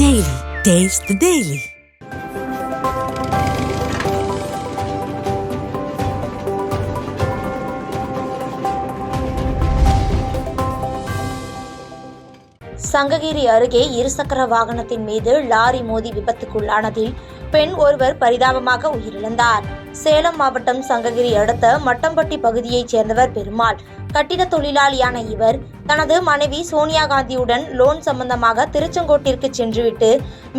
Daily. Taste the Daily. Sankagiri அருகே இருசக்கர வாகனத்தின் மீது லாரி மோதி விபத்துக்குள்ளானதில் பெண் ஒருவர் பரிதாபமாக உயிரிழந்தார். சேலம் மாவட்டம் சங்ககிரி அடுத்த மட்டம்பட்டி பகுதியைச் சேர்ந்தவர் பெருமாள். கட்டிட தொழிலாளியான இவர் தனது மனைவி சோனியா காந்தியுடன் லோன் சம்பந்தமாக திருச்செங்கோட்டிற்கு சென்றுவிட்டு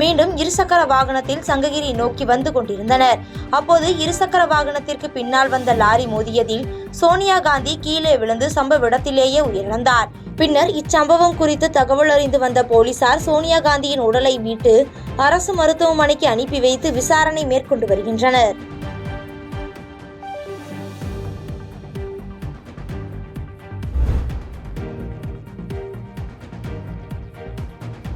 மீண்டும் இருசக்கர வாகனத்தில் சங்ககிரி நோக்கி வந்து கொண்டிருந்தனர். அப்போது இருசக்கர வாகனத்திற்கு பின்னால் வந்த லாரி மோதியதில் சோனியா காந்தி கீழே விழுந்து சம்பவ இடத்திலேயே உயிரிழந்தார். பின்னர் இச்சம்பவம் குறித்து தகவல் அறிந்து வந்த போலீசார் சோனியா காந்தியின் உடலை மீட்டு அரசு மருத்துவமனைக்கு அனுப்பி வைத்து விசாரணை மேற்கொண்டு வருகின்றனர்.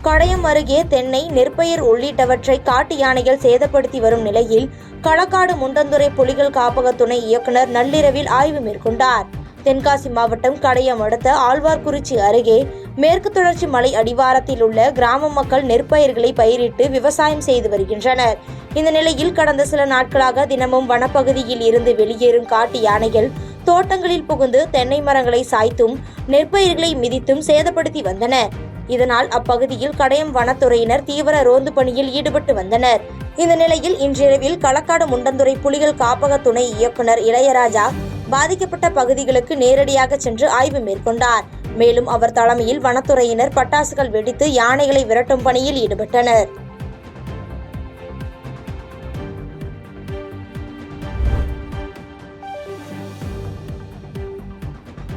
கடையம் அருகே தென்னை, நெற்பயிர் உள்ளிட்டவற்றை காட்டு யானைகள் சேதப்படுத்தி வரும் நிலையில் களக்காடு முண்டந்துறை புலிகள் காப்பக துணை இயக்குனர் நள்ளிரவில் ஆய்வு மேற்கொண்டார். தென்காசி மாவட்டம் கடையம் அடுத்த ஆழ்வார்குறிச்சி அருகே மேற்கு தொடர்ச்சி மலை அடிவாரத்தில் உள்ள கிராம மக்கள் நெற்பயிர்களை பயிரிட்டு விவசாயம் செய்து வருகின்றனர். இந்த நிலையில் கடந்த சில நாட்களாக தினமும் வனப்பகுதியில் இருந்து வெளியேறும் காட்டு யானைகள் தோட்டங்களில் புகுந்து தென்னை மரங்களை சாய்த்தும் நெற்பயிர்களை மிதித்தும் சேதப்படுத்தி வந்தன. இதனால் அப்பகுதியில் கடையம் வனத்துறையினர் தீவிர ரோந்து பணியில் ஈடுபட்டு வந்தனர். இந்த நிலையில் இன்றிரவில் களக்காடு முண்டந்துறை புலிகள் காப்பக துணை இயக்குனர் இளையராஜா பாதிக்கப்பட்ட பகுதிகளுக்கு நேரடியாக சென்று ஆய்வு மேற்கொண்டார். மேலும் அவர் தலைமையில் வனத்துறையினர் பட்டாசுகள் வெடித்து யானைகளை விரட்டும் பணியில் ஈடுபட்டனர்.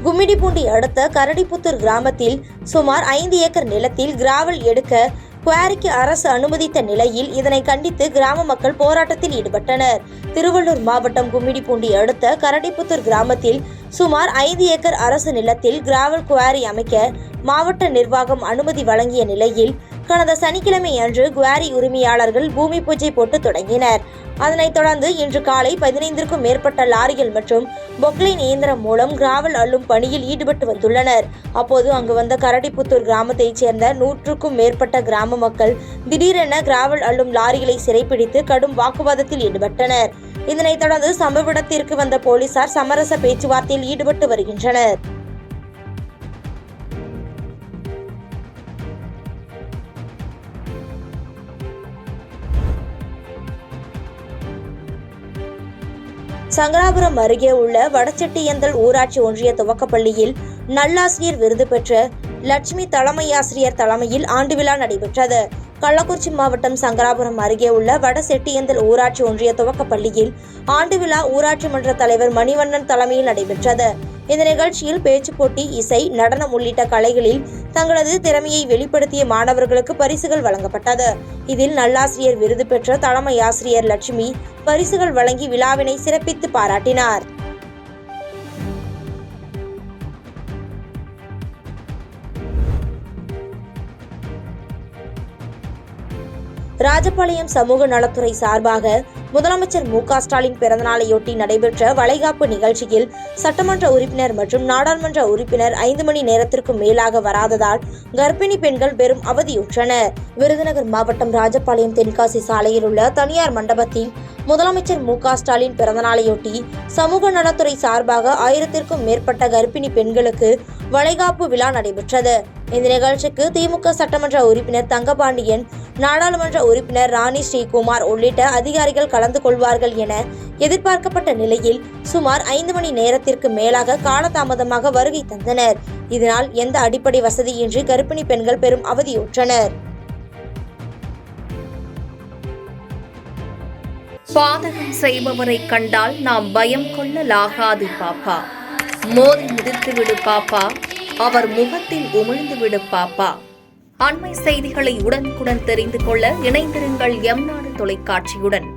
கும்மிடிப்பூண்டி அடுத்த கரடிப்புத்தூர் கிராமத்தில் சுமார் 5 ஏக்கர் நிலத்தில் கிராவல் எடுக்க குவாரிக்கு அரசு அனுமதித்த நிலையில் இதனை கண்டித்து கிராம மக்கள் போராட்டத்தில் ஈடுபட்டனர். திருவள்ளூர் மாவட்டம் கும்மிடிப்பூண்டி அடுத்த கரடிப்புத்தூர் கிராமத்தில் சுமார் 5 ஏக்கர் அரசு நிலத்தில் கிராவல் குவாரி அமைக்க மாவட்ட நிர்வாகம் அனுமதி வழங்கிய நிலையில் கடந்த சனிக்கிழமை அன்று குவாரி உரிமையாளர்கள் பூமி பூஜை போட்டு தொடங்கினர். அதனைத் தொடர்ந்து இன்று காலை 15க்கும் மேற்பட்ட லாரிகள் மற்றும் பொக்லைன் இயந்திரம் மூலம் கிராவல் அள்ளும் பணியில் ஈடுபட்டு வந்துள்ளனர். அப்போது அங்கு வந்த கரடிப்புத்தூர் கிராமத்தைச் சேர்ந்த 100க்கும் மேற்பட்ட கிராம மக்கள் திடீரென கிராவல் அள்ளும் லாரிகளை சிறைப்பிடித்து கடும் வாக்குவாதத்தில் ஈடுபட்டனர். இதனைத் தொடர்ந்து சம்பவ இடத்திற்கு வந்த போலீசார் சமரச பேச்சுவார்த்தையில் ஈடுபட்டு வருகின்றனர். சங்கராபுரம் அருகே உள்ள வடச்செட்டியந்தல் ஊராட்சி ஒன்றிய துவக்கப்பள்ளியில் நல்லாசிரியர் விருது பெற்ற லட்சுமி தலைமை ஆசிரியர் தலைமையில் ஆண்டு விழா நடைபெற்றது. கள்ளக்குறிச்சி மாவட்டம் சங்கராபுரம் அருகே உள்ள வடசெட்டியந்தல் ஊராட்சி ஒன்றிய துவக்கப்பள்ளியில் ஆண்டு விழா ஊராட்சி மன்ற தலைவர் மணிவண்ணன் தலைமையில் நடைபெற்றது. இந்த நிகழ்ச்சியில் பேச்சு போட்டி, இசை, நடனம் உள்ளிட்ட கலைகளில் தங்களது திறமையை வெளிப்படுத்திய மாணவர்களுக்கு பரிசுகள் வழங்கப்பட்டது. இதில் நல்லாசிரியர் விருது பெற்ற தலைமை ஆசிரியர் லட்சுமி பரிசுகள் வழங்கி விழாவினை சிறப்பித்து பாராட்டினார். ராஜபாளையம் சமூக நலத்துறை சார்பாக முதலமைச்சர் மு.க. ஸ்டாலின் பிறந்தநாளையொட்டி நடைபெற்ற வளைகாப்பு நிகழ்ச்சியில் சட்டமன்ற உறுப்பினர் மற்றும் நாடாளுமன்ற உறுப்பினர் 5 மணி நேரத்திற்கும் மேலாக வராததால் கர்ப்பிணி பெண்கள் பெரும் அவதியுற்றனர். விருதுநகர் மாவட்டம் ராஜபாளையம் தென்காசி சாலையில் உள்ள தனியார் மண்டபத்தில் முதலமைச்சர் மு.க. ஸ்டாலின் பிறந்தநாளையொட்டி சமூக நலத்துறை சார்பாக 1000க்கும் மேற்பட்ட கர்ப்பிணி பெண்களுக்கு வளைகாப்பு விழா நடைபெற்றது. இந்த நிகழ்ச்சிக்கு திமுக சட்டமன்ற உறுப்பினர் தங்கபாண்டியன், நாடாளுமன்ற உறுப்பினர் ராணி ஸ்ரீகுமார் உள்ளிட்ட அதிகாரிகள் கலந்து கொள்வார்கள் என எதிர்பார்க்கப்பட்ட நிலையில் சுமார் 5 மணி நேரத்திற்கு மேலாக காலதாமதமாக வருகை தந்தனர். இதனால் எந்த அடிப்படை வசதியின்றி கர்ப்பிணி பெண்கள் பெரும் அவதியுற்றனர். பாதகம் செய்பவரை கண்டால் நாம் பயம் கொள்ளலாகாது பாப்பா. மோதி மிதித்து விடு பாப்பா, அவர் முகத்தில் உமிழ்ந்து விடு பாப்பா. அண்மை செய்திகளை உடனுக்குடன் தெரிந்து கொள்ள இணைந்திருங்கள் எம் நாடு தொலைக்காட்சியுடன்.